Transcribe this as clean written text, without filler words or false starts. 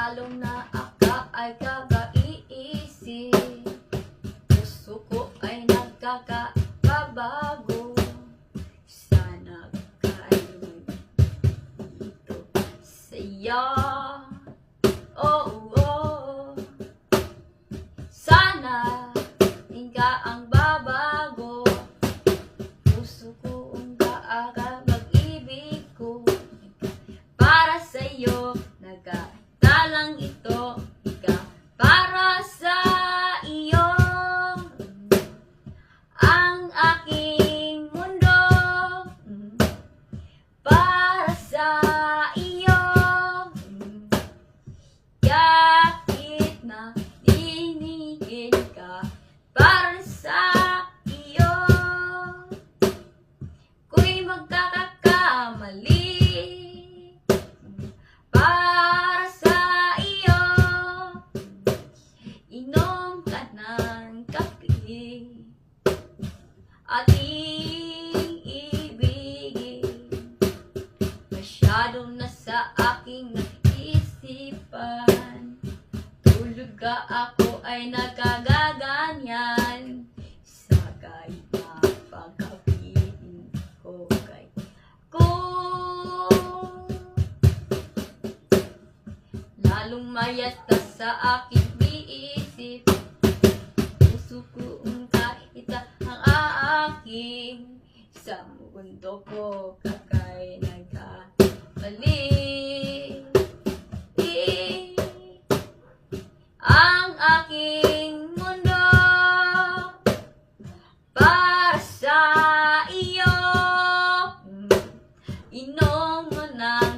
lalong na aka ay kagaiisip. Puso ko ay nagkakabago. Sana kayo dito sa'yo. Oh, oh. Sana hindi ang babago. Puso ko ang gaaga mag-ibig ko. Para sa'yo, nagkatalang ito. Ika para sa iyo. Ang aking mundo. Para sa iyo. Kahit na dinigin ka. Para sa iyo. Kung magkakakamali. Para sa iyo. Inom ka ng kape. Ating ibigin. Masyado na sa aking naisipan. Tulog ka ako ay nagkagaganyan. Sagay na pagkapitin ko kay ko. Lalong mayata sa aking biisip. Puso ko kahit ang aking. Sa mundo ko kakay nagkamali. Ang aking mundo. Para sa iyo. Inom mo na